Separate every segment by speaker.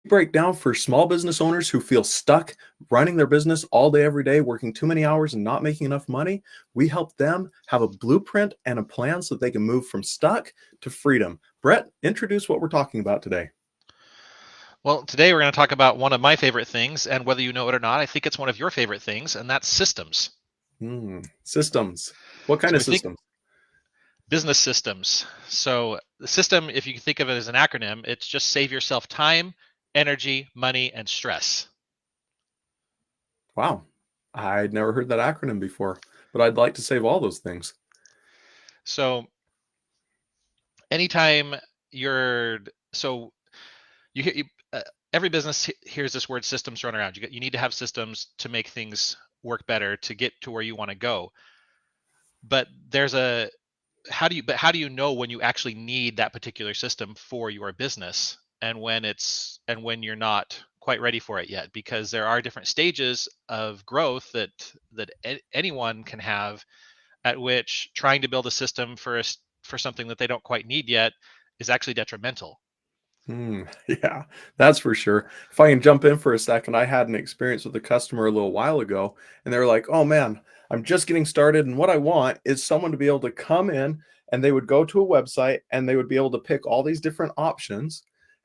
Speaker 1: break down for small business owners who feel stuck running their business all day, every day, working too many hours and not making enough money. We help them have a blueprint and a plan so that they can move from stuck to freedom. Brett, introduce what we're talking about today.
Speaker 2: Well, today we're going to talk about one of my favorite things, and whether you know it or not, I think it's one of your favorite things, and that's systems.
Speaker 1: Systems. What kind
Speaker 2: So
Speaker 1: of
Speaker 2: we think
Speaker 1: systems?
Speaker 2: business systems. So the system, if you think of it as an acronym, it's just save yourself time, energy, money, and stress.
Speaker 1: Wow. I'd never heard that acronym before, but I'd like to save all those things.
Speaker 2: So anytime you're so you hear every business hears this word systems thrown around. You need to have systems to make things work better to get to where you want to go. But there's a how do you know when you actually need that particular system for your business, and when you're not quite ready for it yet, because there are different stages of growth that anyone can have, at which trying to build a system for something that they don't quite need yet is actually detrimental.
Speaker 1: Yeah, that's for sure. If I can jump in for a second, I had an experience with a customer a little while ago, and they were like, "Oh man, I'm just getting started, and what I want is someone to be able to come in and they would go to a website and they would be able to pick all these different options.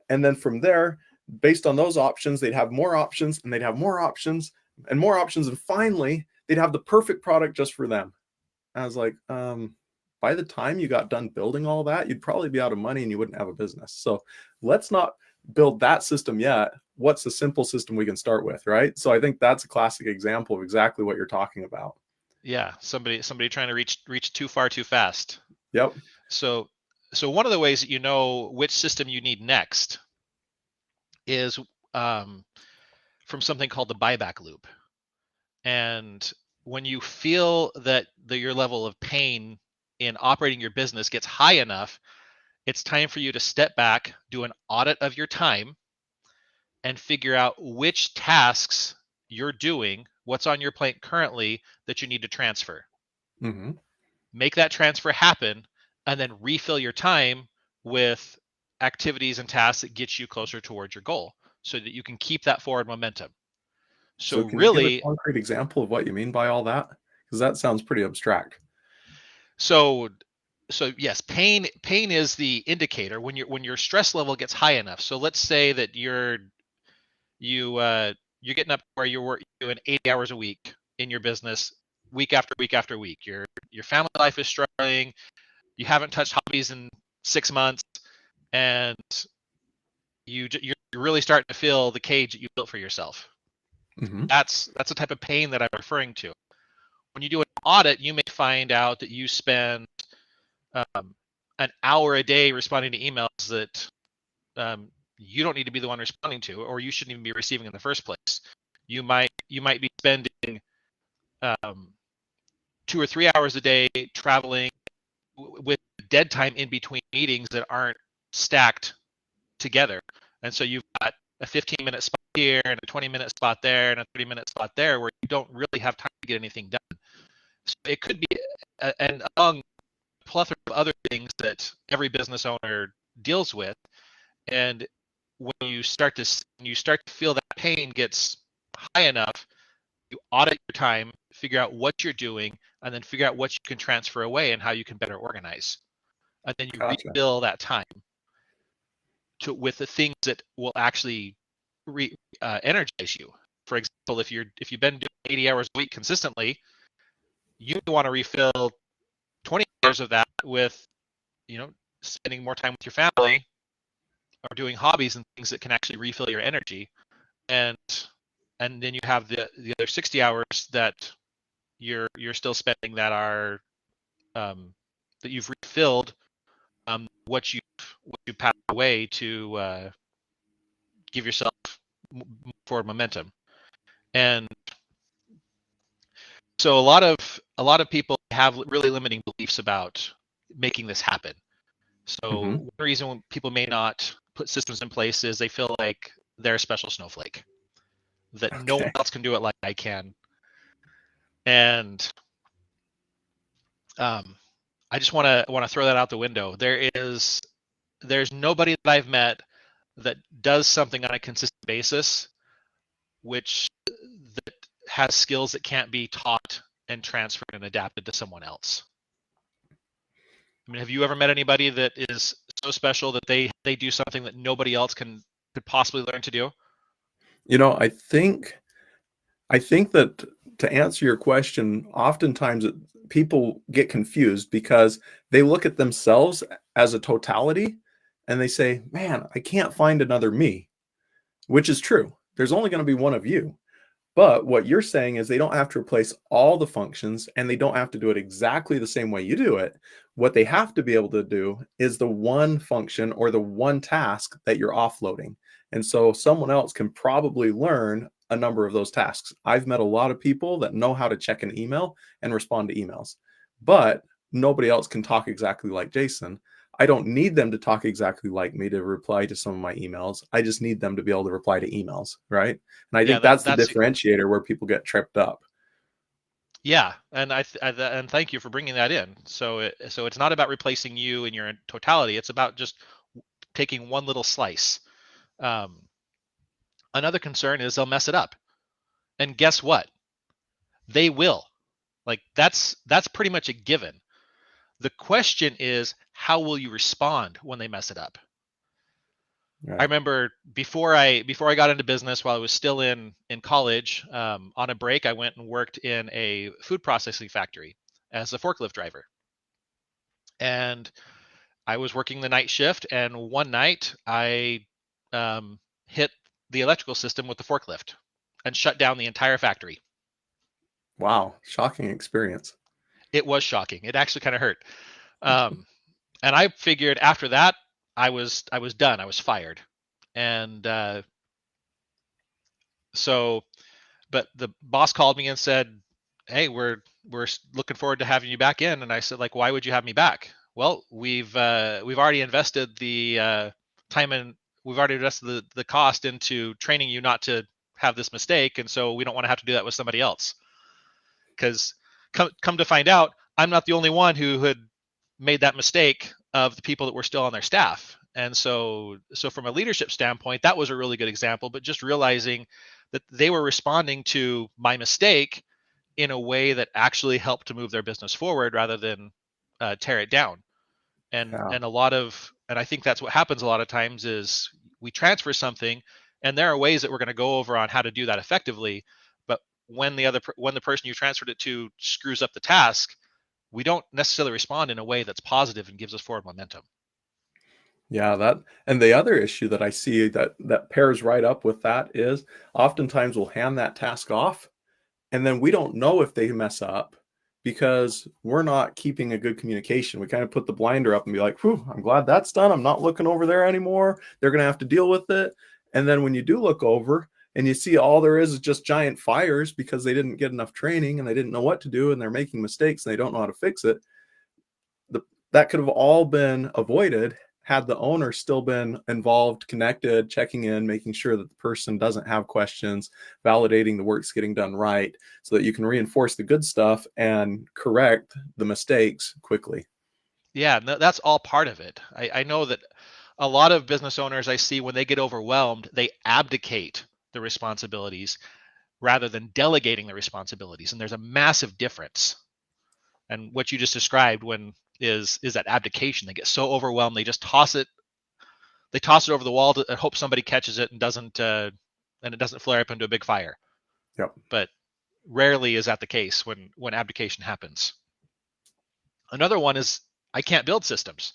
Speaker 1: And then from there, based on those options, they'd have more options and they'd have more options and more options. And finally, they'd have the perfect product just for them." I was like, by the time you got done building all that, you'd probably be out of money and you wouldn't have a business. So let's not build that system yet. What's the simple system we can start with, right? So I think that's a classic example of exactly what you're talking about.
Speaker 2: Yeah, somebody trying to reach too far too fast.
Speaker 1: Yep.
Speaker 2: So so one of the ways that you know which system you need next is um, from something called the buyback loop. And when you feel that your level of pain in operating your business gets high enough, it's time for you to step back, do an audit of your time, and figure out which tasks you're doing, what's on your plate currently that you need to transfer.
Speaker 1: Mm-hmm.
Speaker 2: Make that transfer happen, and then refill your time with activities and tasks that get you closer towards your goal so that you can keep that forward momentum. So
Speaker 1: So can you give a
Speaker 2: really,
Speaker 1: concrete example of what you mean by all that? Because that sounds pretty abstract.
Speaker 2: so so yes, pain is the indicator when your stress level gets high enough. So let's say that you're getting up where you're doing 80 hours a week in your business, week after week after week. Your family life is struggling. You haven't touched hobbies in 6 months, and you're really starting to feel the cage that you built for yourself.
Speaker 1: Mm-hmm.
Speaker 2: That's the type of pain that I'm referring to. When you do an audit, you may find out that you spend um, an hour a day responding to emails that you don't need to be the one responding to, or you shouldn't even be receiving in the first place. You might be spending um, 2 or 3 hours a day traveling with dead time in between meetings that aren't stacked together, and so you've got a 15-minute spot here and a 20-minute spot there and a 30-minute spot there where you don't really have time to get anything done. So it could be, and among a plethora of other things that every business owner deals with. And when you start to feel that pain gets high enough, you audit your time, figure out what you're doing, and then figure out what you can transfer away and how you can better organize. And then you
Speaker 1: Gotcha.
Speaker 2: refill that time with the things that will actually energize you. For example, if you've been doing 80 hours a week consistently, you want to refill 20 hours of that with, spending more time with your family or doing hobbies and things that can actually refill your energy. And then you have the other 60 hours that you're still spending that are that you've refilled, what you passed away to give yourself forward momentum. And so a lot of people have really limiting beliefs about making this happen. So
Speaker 1: Mm-hmm.
Speaker 2: one reason people may not put systems in place is they feel like they're a special snowflake, that no one
Speaker 1: Okay.
Speaker 2: else can do it like I can. And um, I just want to throw that out the window. There's nobody that I've met that does something on a consistent basis, which that has skills that can't be taught and transferred and adapted to someone else. I mean, have you ever met anybody that is so special that they do something that nobody else could possibly learn to do?
Speaker 1: You know, I think that to answer your question, oftentimes people get confused because they look at themselves as a totality and they say, "Man, I can't find another me," which is true. There's only going to be one of you. But what you're saying is they don't have to replace all the functions and they don't have to do it exactly the same way you do it. What they have to be able to do is the one function or the one task that you're offloading. And so someone else can probably learn a number of those tasks. I've met a lot of people that know how to check an email and respond to emails, but nobody else can talk exactly like Jason. I don't need them to talk exactly like me to reply to some of my emails. I just need them to be able to reply to emails, right? And I
Speaker 2: Yeah,
Speaker 1: think that's the
Speaker 2: that's
Speaker 1: differentiator where people get tripped up.
Speaker 2: yeah, and and thank you for bringing that in. So it's not about replacing you in your totality. It's about just taking one little slice. Um, Another concern is they'll mess it up, and guess what? They will. Like that's pretty much a given. The question is, how will you respond when they mess it up? I
Speaker 1: Right.
Speaker 2: remember before I got into business, while I was still in college, on a break, I went and worked in a food processing factory as a forklift driver, and I was working the night shift. And one night, I hit the electrical system with the forklift and shut down the entire factory.
Speaker 1: Wow. Shocking experience.
Speaker 2: It was shocking. It actually kind of hurt. Um, and I figured after that, I was done. I was fired, and so but the boss called me and said, "Hey, we're looking forward to having you back in." And I said, "Like, why would you have me back?" "Well, we've already invested the time and we've already invested the cost into training you not to have this mistake, and so we don't want to have to do that with somebody else." Because come to find out, I'm not the only one who had made that mistake of the people that were still on their staff. And so from a leadership standpoint, that was a really good example. But just realizing that they were responding to my mistake in a way that actually helped to move their business forward rather than tear it down.
Speaker 1: Yeah.
Speaker 2: And I think that's what happens a lot of times is we transfer something, and there are ways that we're going to go over on how to do that effectively. But when the person you transferred it to screws up the task, we don't necessarily respond in a way that's positive and gives us forward momentum.
Speaker 1: Yeah, that and the other issue that I see that pairs right up with that is oftentimes we'll hand that task off and then we don't know if they mess up because we're not keeping a good communication. We kind of put the blinder up and be like, "Whew, I'm glad that's done. I'm not looking over there anymore. They're going to have to deal with it." And then when you do look over and you see all there is just giant fires because they didn't get enough training and they didn't know what to do and they're making mistakes and they don't know how to fix it, the, that could have all been avoided had the owner still been involved, connected, checking in, making sure that the person doesn't have questions, validating the work's getting done right, so that you can reinforce the good stuff and correct the mistakes quickly.
Speaker 2: Yeah, no, that's all part of it. I know that a lot of business owners I see when they get overwhelmed, they abdicate the responsibilities rather than delegating the responsibilities. And there's a massive difference. And what you just described when is that abdication. They get so overwhelmed, they just toss it over the wall to hope somebody catches it and it doesn't flare up into a big fire.
Speaker 1: Yep.
Speaker 2: But rarely is that the case when abdication happens. Another one is I can't build systems.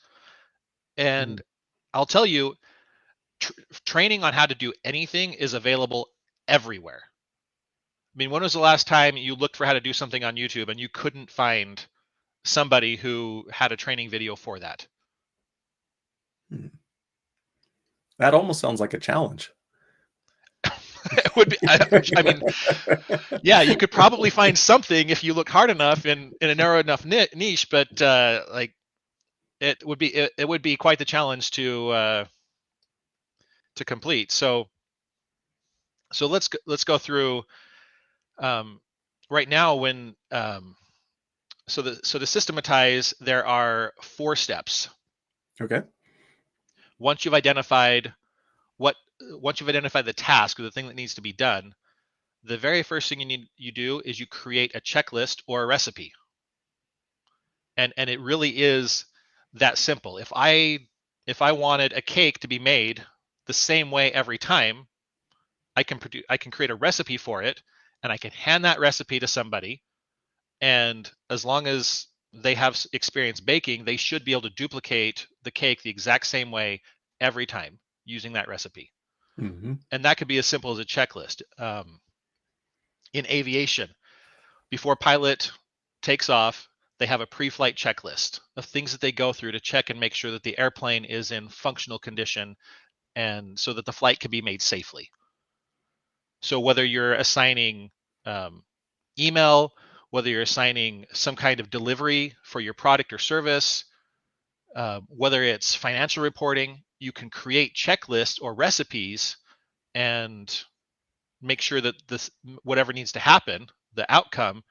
Speaker 1: Mm.
Speaker 2: And I'll tell you, tr- training on how to do anything is available everywhere. I mean, when was the last time you looked for how to do something on YouTube and you couldn't find somebody who had a training video for that?
Speaker 1: Mm. That almost sounds like a challenge.
Speaker 2: It would be, I mean, yeah, you could probably find something if you look hard enough in a narrow enough niche, but like it would be quite the challenge to complete. So let's go through right now when to systematize, there are 4 steps.
Speaker 1: Okay.
Speaker 2: Once you've identified once you've identified the task or the thing that needs to be done, the very first thing you do is you create a checklist or a recipe. And it really is that simple. If I wanted a cake to be made the same way every time, I can create a recipe for it, and I can hand that recipe to somebody, and as long as they have experience baking, they should be able to duplicate the cake the exact same way every time using that recipe.
Speaker 1: Mm-hmm.
Speaker 2: And that could be as simple as a checklist. In aviation, before pilot takes off, they have a pre-flight checklist of things that they go through to check and make sure that the airplane is in functional condition, and so that the flight can be made safely. So whether you're assigning email, whether you're assigning some kind of delivery for your product or service, whether it's financial reporting, you can create checklists or recipes and make sure that this whatever needs to happen, the outcome,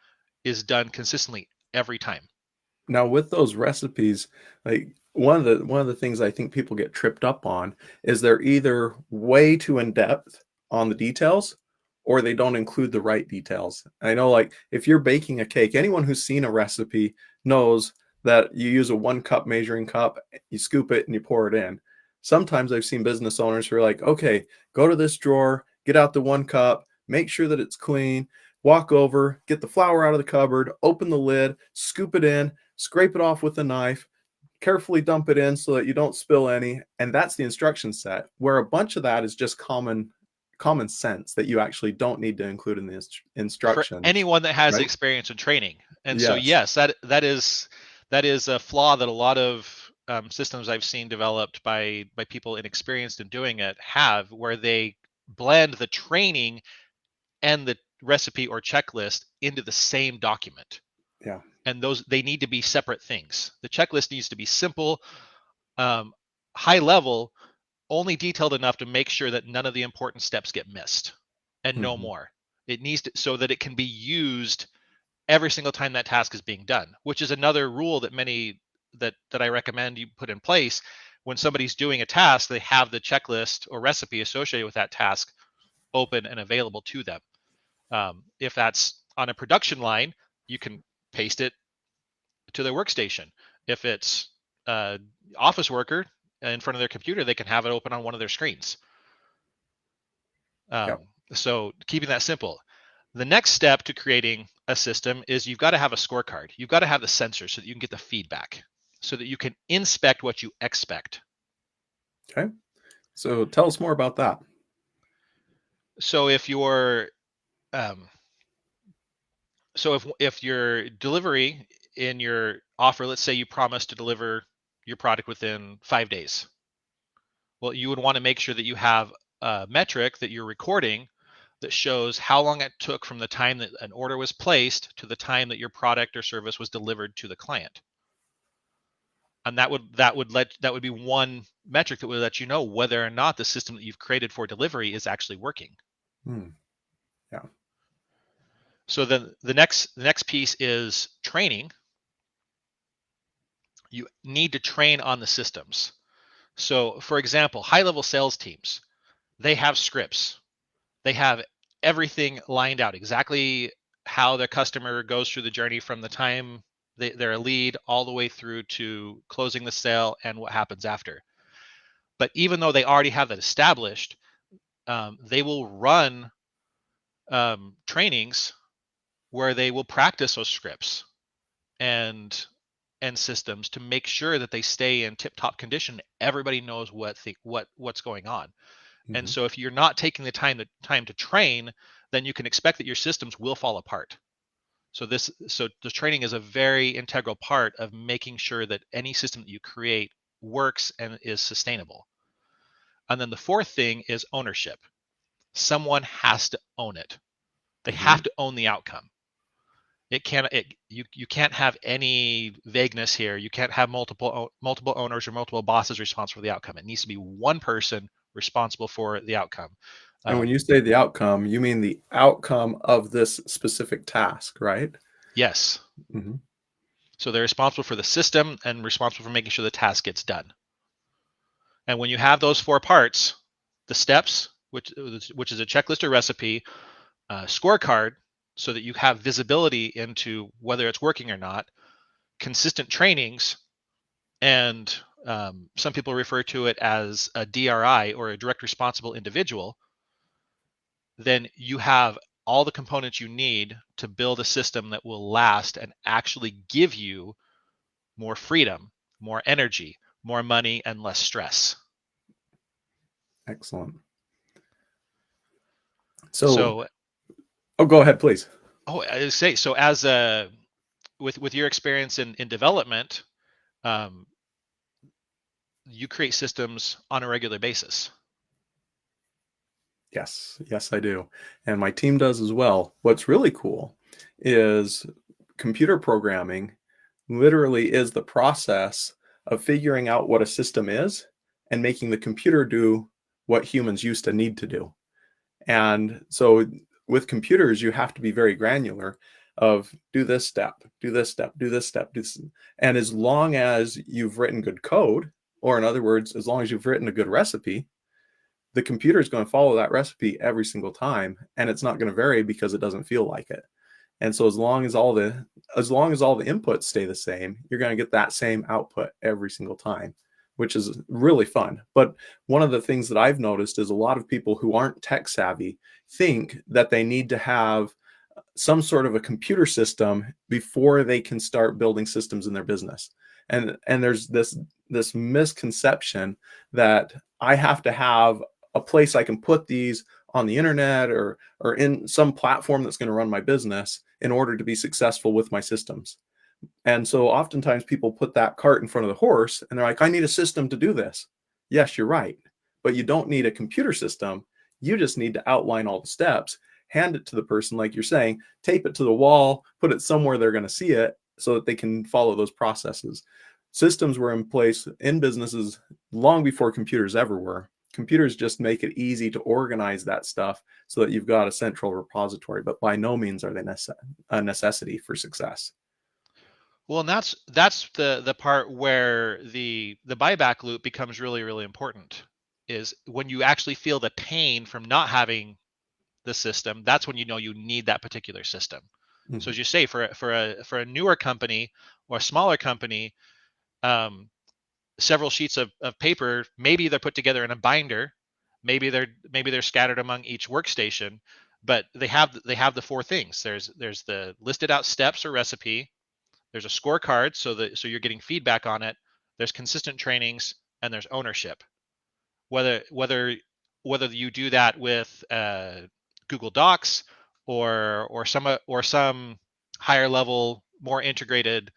Speaker 2: is done consistently every time.
Speaker 1: Now with those recipes, like one of the things I think people get tripped up on is they're either way too in depth on the details or they don't include the right details. I know like if you're baking a cake, anyone who's seen a recipe knows that you use a 1 cup measuring cup, you scoop it and you pour it in. Sometimes I've seen business owners who are like, okay, go to this drawer, get out the 1 cup, make sure that it's clean, walk over, get the flour out of the cupboard, open the lid, scoop it in, scrape it off with a knife, carefully dump it in so that you don't spill any, and that's the instruction set, where a bunch of that is just common sense that you actually don't need to include in the
Speaker 2: For
Speaker 1: instructions,
Speaker 2: anyone that has
Speaker 1: right?
Speaker 2: experience in training. And so
Speaker 1: Yes.
Speaker 2: yes, that is a flaw that a lot of systems I've seen developed by people inexperienced in doing it have, where they blend the training and the recipe or checklist into the same document.
Speaker 1: Yeah.
Speaker 2: And those, they need to be separate things. The checklist needs to be simple, um, high level, only detailed enough to make sure that none of the important steps get missed, and no
Speaker 1: Mhm.
Speaker 2: more. It needs to, so that it can be used every single time that task is being done, which is another rule that many that I recommend you put in place. When somebody's doing a task, they have the checklist or recipe associated with that task open and available to them. If that's on a production line, you can paste it to their workstation. If it's office worker in front of their computer, they can have it open on one of their screens.
Speaker 1: Yep.
Speaker 2: So keeping that simple. The next step to creating a system is you've got to have a scorecard. You've got to have the sensors so that you can get the feedback, so that you can inspect what you expect.
Speaker 1: Okay. So tell us more about that.
Speaker 2: So if your um, if your delivery in your offer, let's say you promise to deliver your product within 5 days, well, you would want to make sure that you have a metric that you're recording that shows how long it took from the time that an order was placed to the time that your product or service was delivered to the client. And that would be one metric that would let you know whether or not the system that you've created for delivery is actually working.
Speaker 1: Hmm. Yeah.
Speaker 2: So then the next piece is training. You need to train on the systems. So for example, high level sales teams, they have scripts. They have everything lined out, exactly how the customer goes through the journey from the time they're a lead all the way through to closing the sale and what happens after. But even though they already have that established, they will run trainings where they will practice those scripts and systems to make sure that they stay in tip-top condition. Everybody knows what's going on. And
Speaker 1: Mhm.
Speaker 2: so if you're not taking the time to train, then you can expect that your systems will fall apart. So the training is a very integral part of making sure that any system that you create works and is sustainable. And then the fourth thing is ownership. Someone has to own it. They have
Speaker 1: Mhm.
Speaker 2: to own the outcome. You can't have any vagueness here. You can't have multiple owners or multiple bosses responsible for the outcome. It needs to be one person responsible for the outcome.
Speaker 1: And when
Speaker 2: Um,
Speaker 1: you say the outcome, you mean the outcome of this specific task, right?
Speaker 2: yes.
Speaker 1: Mhm.
Speaker 2: So they're responsible for the system and responsible for making sure the task gets done. And when you have those four parts, the steps, which is a checklist or recipe, scorecard, so that you have visibility into whether it's working or not, consistent trainings, and some people refer to it as a DRI, or a direct responsible individual. Then you have all the components you need to build a system that will last and actually give you more freedom, more energy, more money, and less stress.
Speaker 1: Excellent. So,
Speaker 2: So,
Speaker 1: oh, go ahead, please.
Speaker 2: I say, so as a with your experience in development, um, you create systems on a regular basis.
Speaker 1: Yes, yes, I do. And my team does as well. What's really cool is computer programming literally is the process of figuring out what a system is and making the computer do what humans used to need to do. And so with computers, you have to be very granular of do this step, do this step, do this step, do this. And as long as you've written good code, or in other words, as long as you've written a good recipe, the computer is going to follow that recipe every single time, and it's not going to vary because it doesn't feel like it. And so as long as all the inputs stay the same, you're going to get that same output every single time, which is really fun. But one of the things that I've noticed is a lot of people who aren't tech savvy think that they need to have some sort of a computer system before they can start building systems in their business. And there's this misconception that I have to have a place I can put these on the internet or in some platform that's going to run my business in order to be successful with my systems. And so oftentimes people put that cart in front of the horse and they're like, I need a system to do this. Yes, you're right. But you don't need a computer system. You just need to outline all the steps, hand it to the person, like you're saying, tape it to the wall, put it somewhere they're going to see it so that they can follow those processes. Systems were in place in businesses long before computers ever were. Computers just make it easy to organize that stuff so that you've got a central repository, but by no means are they a necessity for success.
Speaker 2: Well, and that's the part where the buyback loop becomes really, really important, is when you actually feel the pain from not having the system. That's when you know you need that particular system. So
Speaker 1: Mm-hmm.
Speaker 2: as you say, for a newer company or a smaller company, um, several sheets of paper, maybe they're put together in a binder, maybe they're scattered among each workstation, but they have the four things. There's the listed out steps or recipe. There's a scorecard, so you're getting feedback on it. There's consistent trainings, and there's ownership. Whether whether whether you do that with Google Docs or some higher level, more integrated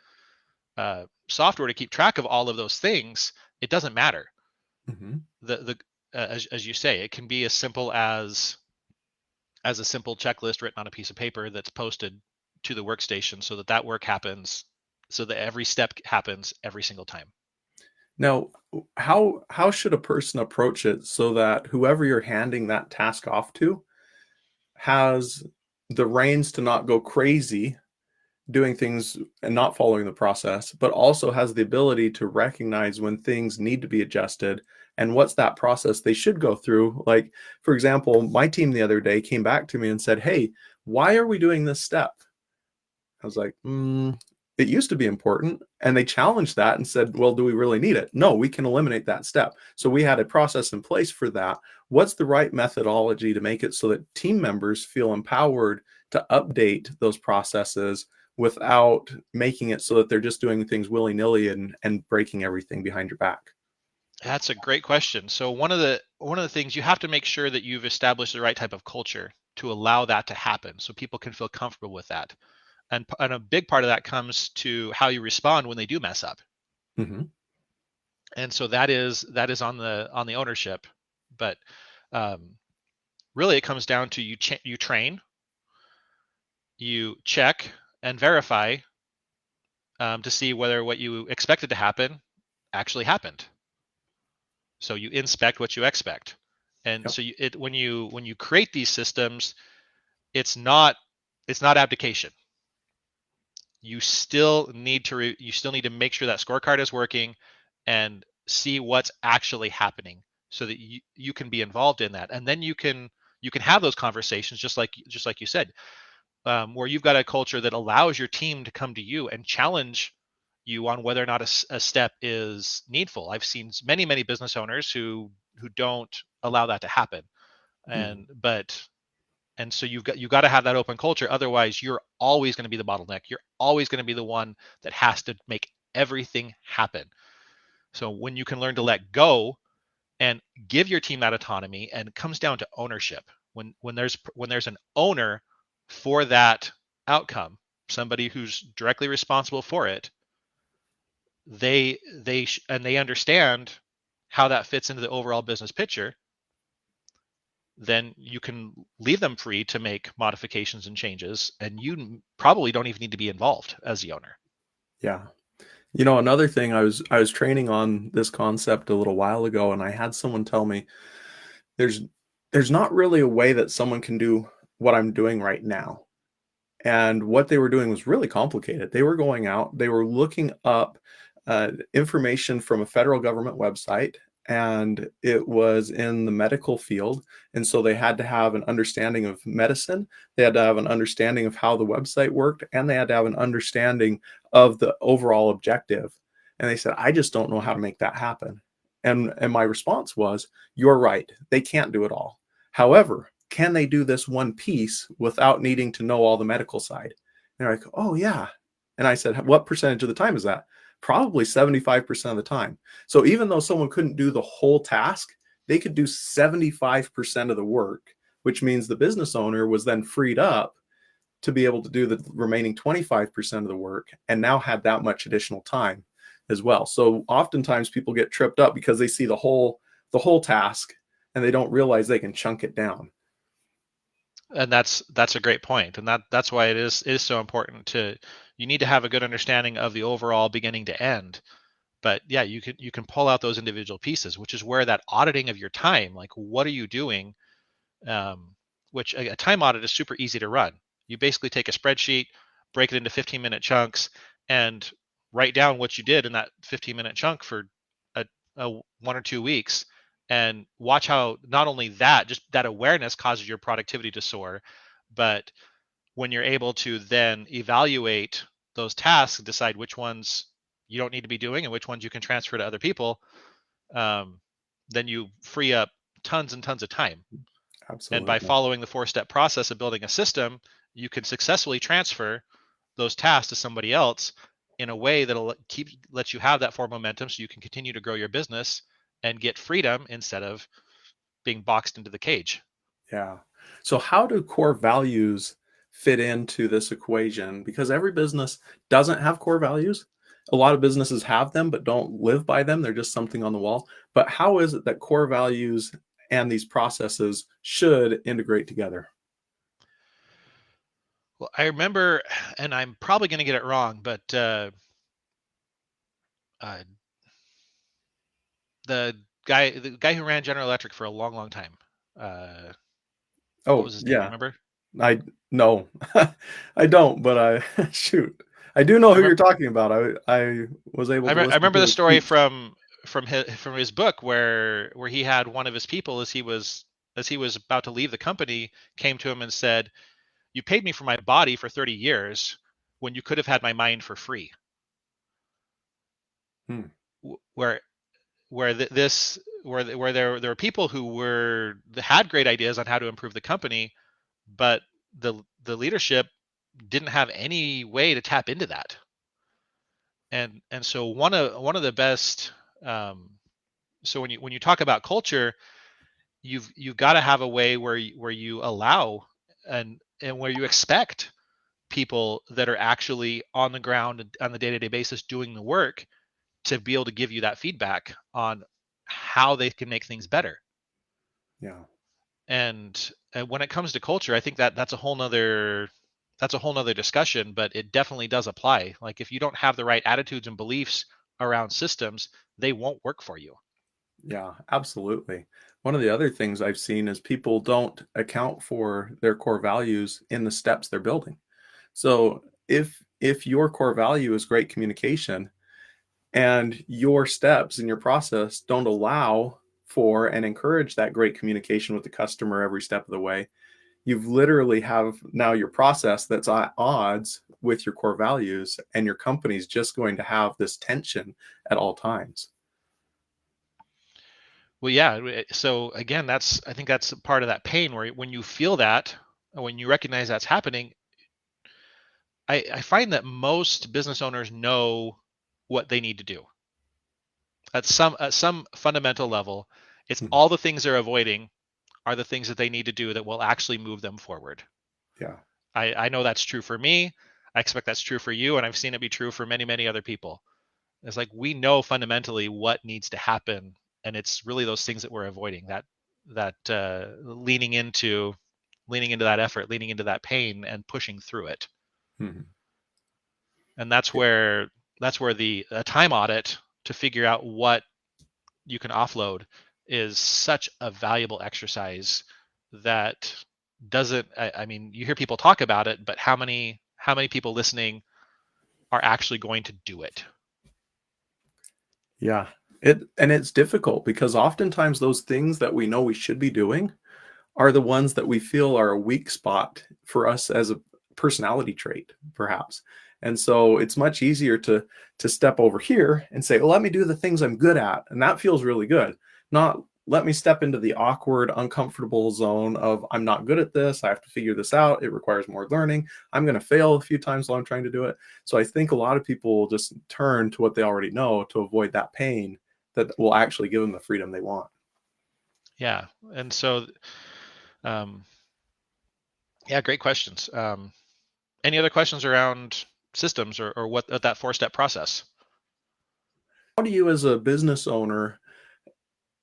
Speaker 2: software to keep track of all of those things, it doesn't matter.
Speaker 1: Mm-hmm.
Speaker 2: The as you say, it can be as simple as a simple checklist written on a piece of paper that's posted to the workstation, so that work happens, so that every step happens every single time.
Speaker 1: Now, how should a person approach it so that whoever you're handing that task off to has the reins to not go crazy doing things and not following the process, but also has the ability to recognize when things need to be adjusted and what's that process they should go through? Like, for example, my team the other day came back to me and said, "Hey, why are we doing this step?" I was like, it used to be important. And they challenged that and said, well, do we really need it? No, we can eliminate that step. So we had a process in place for that. What's the right methodology to make it so that team members feel empowered to update those processes without making it so that they're just doing things willy-nilly and breaking everything behind your back?
Speaker 2: That's a great question. So one of the things, you have to make sure that you've established the right type of culture to allow that to happen, so people can feel comfortable with that. And a big part of that comes to how you respond when they do mess up.
Speaker 1: Mm-hmm.
Speaker 2: And so that is on the ownership. But um, really, it comes down to you train, you check and verify, to see whether what you expected to happen actually happened. So you inspect what you expect. And
Speaker 1: Yep.
Speaker 2: so when you create these systems, it's not abdication. You still need to make sure that scorecard is working and see what's actually happening. so that you can be involved in that, and then you can have those conversations, just like you said, where you've got a culture that allows your team to come to you and challenge you on whether or not a step is needful. I've seen many business owners who don't allow that to happen,
Speaker 1: Mhm.
Speaker 2: and so you've got to have that open culture. Otherwise, you're always going to be the bottleneck. You're always going to be the one that has to make everything happen. So when you can learn to let go and give your team that autonomy, and it comes down to ownership. When there's an owner for that outcome, somebody who's directly responsible for it, and they understand how that fits into the overall business picture, then you can leave them free to make modifications and changes, and you probably don't even need to be involved as the owner.
Speaker 1: Yeah. You know, another thing, I was training on this concept a little while ago, and I had someone tell me there's there's not really a way that someone can do what I'm doing right now. And what they were doing was really complicated. They were going out, they were looking up information from a federal government website, and it was in the medical field. And so they had to have an understanding of medicine, they had to have an understanding of how the website worked, and they had to have an understanding of the overall objective. And they said, I just don't know how to make that happen. And my response was, you're right, they can't do it all. However, can they do this one piece without needing to know all the medical side? And they're like, oh, yeah. And I said, what percentage of the time is that? Probably 75% of the time. So even though someone couldn't do the whole task, they could do 75% of the work, which means the business owner was then freed up to be able to do the remaining 25% of the work, and now had that much additional time as well. So oftentimes people get tripped up because they see the whole task, and they don't realize they can chunk it down.
Speaker 2: And that's a great point, and that's why it is so important to you need to have a good understanding of the overall beginning to end. But yeah, you can pull out those individual pieces, which is where that auditing of your time, like what are you doing, um, which a time audit is super easy to run. You basically take a spreadsheet, break it into 15-minute chunks, and write down what you did in that 15-minute chunk for a, a 1 or 2 weeks, and watch how not only that, just that awareness causes your productivity to soar, but when you're able to then evaluate those tasks and decide which ones you don't need to be doing and which ones you can transfer to other people, um, then you free up tons and tons of time. And by
Speaker 1: Absolutely.
Speaker 2: following the 4-step process of building a system, you can successfully transfer those tasks to somebody else in a way that'll let you have that forward momentum, so you can continue to grow your business and get freedom instead of being boxed into the cage.
Speaker 1: Yeah. So how do core values fit into this equation? Because every business doesn't have core values. A lot of businesses have them but don't live by them. They're just something on the wall. But how is it that core values and these processes should integrate together?
Speaker 2: Well, I remember, and I'm probably going to get it wrong, but uh, the guy who ran General Electric for a long time, uh, what
Speaker 1: Oh,
Speaker 2: was his name? Do you
Speaker 1: yeah.
Speaker 2: remember?
Speaker 1: I no. I don't, but I shoot. I do know
Speaker 2: I
Speaker 1: who you're
Speaker 2: remember.
Speaker 1: talking about. I was able to
Speaker 2: I
Speaker 1: listen
Speaker 2: remember
Speaker 1: to
Speaker 2: the
Speaker 1: his
Speaker 2: story
Speaker 1: speech.
Speaker 2: from his book, where he had one of his people, as he was about to leave the company, came to him and said, "You paid me for my body for 30 years when you could have had my mind for free."
Speaker 1: Hmm.
Speaker 2: Where this where there were people who had great ideas on how to improve the company, but the leadership didn't have any way to tap into that. And so one of the best, so when you talk about culture, you've got to have a way where you allow and where you expect people that are actually on the ground on the day-to-day basis doing the work to be able to give you that feedback on how they can make things better.
Speaker 1: Yeah.
Speaker 2: And when it comes to culture, I think that's a whole nother discussion, but it definitely does apply. Like if you don't have the right attitudes and beliefs around systems, they won't work for you.
Speaker 1: Yeah, absolutely. One of the other things I've seen is people don't account for their core values in the steps they're building. So if your core value is great communication, and your steps and your process don't allow for and encourage that great communication with the customer every step of the way, you've literally have now your process that's at odds with your core values, and your company's just going to have this tension at all times.
Speaker 2: Well, yeah. So again, I think that's part of that pain where when you feel that, when you recognize that's happening, I find that most business owners know what they need to do at some fundamental level. It's
Speaker 1: Mhm.
Speaker 2: all the things they're avoiding are the things that they need to do that will actually move them forward.
Speaker 1: Yeah.
Speaker 2: I know that's true for me. I expect that's true for you, and I've seen it be true for many, many other people. It's like we know fundamentally what needs to happen, and it's really those things that we're avoiding. That leaning into that effort, leaning into that pain, and pushing through it.
Speaker 1: Mhm.
Speaker 2: And that's where the a time audit to figure out what you can offload is such a valuable exercise that doesn't I mean you hear people talk about it, but how many people listening are actually going to do it?
Speaker 1: Yeah. It's difficult because oftentimes those things that we know we should be doing are the ones that we feel are a weak spot for us as a personality trait, perhaps. And so it's much easier to step over here and say, well, let me do the things I'm good at. And that feels really good. Not let me step into the awkward, uncomfortable zone of I'm not good at this. I have to figure this out. It requires more learning. I'm going to fail a few times while I'm trying to do it. So I think a lot of people will just turn to what they already know to avoid that pain that will actually give them the freedom they want.
Speaker 2: Yeah. And so um yeah, great questions. Any other questions around systems or what that four-step process?
Speaker 1: How do you, as a business owner,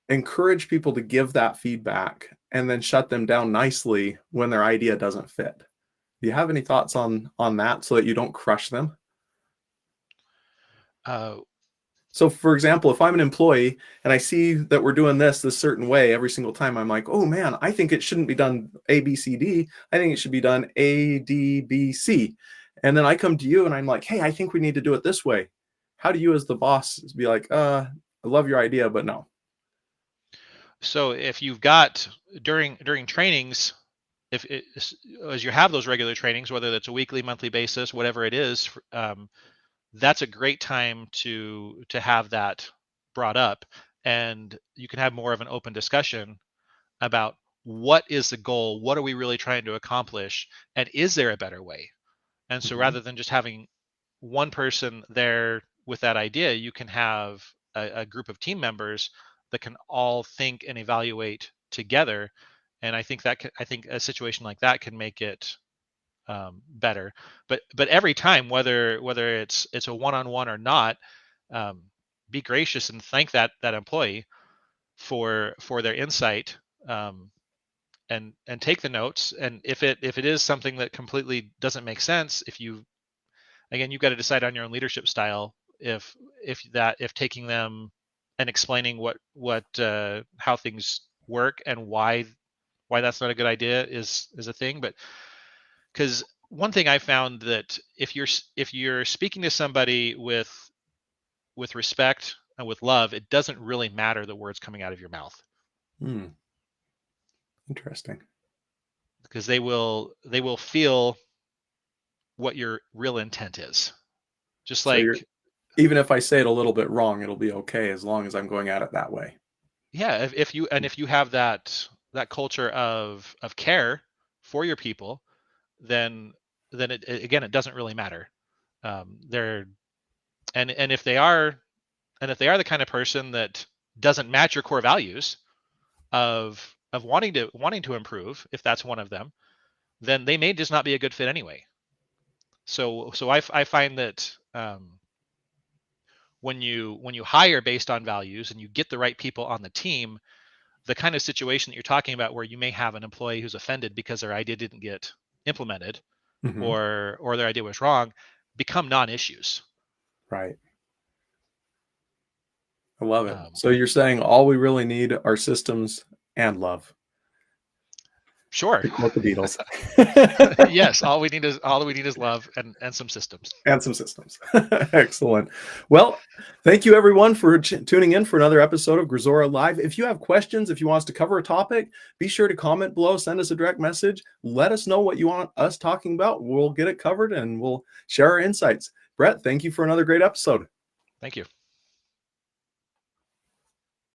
Speaker 1: encourage people to give that feedback and then shut them down nicely when their idea doesn't fit? Do you have any thoughts on that so that you don't crush them?
Speaker 2: Uh,
Speaker 1: So for example, if I'm an employee and I see that we're doing this certain way every single time, I'm like, oh man, I think it shouldn't be done A, B, C, D. I think it should be done A, D, B, C. And then I come to you and I'm like, hey, I think we need to do it this way. How do you as the boss be like, I love your idea, but no.
Speaker 2: so if you've got during trainings, if it, as you have those regular trainings, whether that's a weekly, monthly basis, whatever it is, that's a great time to have that brought up, and you can have more of an open discussion about what is the goal, what are we really trying to accomplish, and is there a better way? And so
Speaker 1: Mhm.
Speaker 2: rather than just having one person there with that idea, you can have a group of team members that can all think and evaluate together. And I think a situation like that can make it better. But every time, whether it's a one-on-one or not, um, be gracious and thank that employee for their insight, and take the notes. And if it is something that completely doesn't make sense, if you again you've got to decide on your own leadership style, if taking them and explaining what how things work and why that's not a good idea is a thing. But because one thing I found that if you're speaking to somebody with respect and with love, it doesn't really matter the words coming out of your mouth,
Speaker 1: Hmm, interesting.
Speaker 2: because they will feel what your real intent is. Just
Speaker 1: So you're
Speaker 2: like,
Speaker 1: even if I say it a little bit wrong, it'll be okay as long as I'm going at it that way.
Speaker 2: yeah, if you have that culture of care for your people, then again it doesn't really matter. They're and if they are the kind of person that doesn't match your core values of wanting to improve, if that's one of them, then they may just not be a good fit anyway. So I find that when you hire based on values and you get the right people on the team, the kind of situation that you're talking about where you may have an employee who's offended because their idea didn't get implemented,
Speaker 1: Hmm.
Speaker 2: or their idea was wrong, become non-issues.
Speaker 1: Right. I love it.
Speaker 2: Um,
Speaker 1: So you're saying all we really need are systems and love.
Speaker 2: Sure.
Speaker 1: To quote the Beatles.
Speaker 2: Yes, all we need is love and some systems.
Speaker 1: And some systems. Excellent. Well, thank you everyone for tuning in for another episode of Grazora Live. If you have questions, if you want us to cover a topic, be sure to comment below, send us a direct message. Let us know what you want us talking about. We'll get it covered and we'll share our insights. Brett, thank you for another great episode.
Speaker 2: Thank you.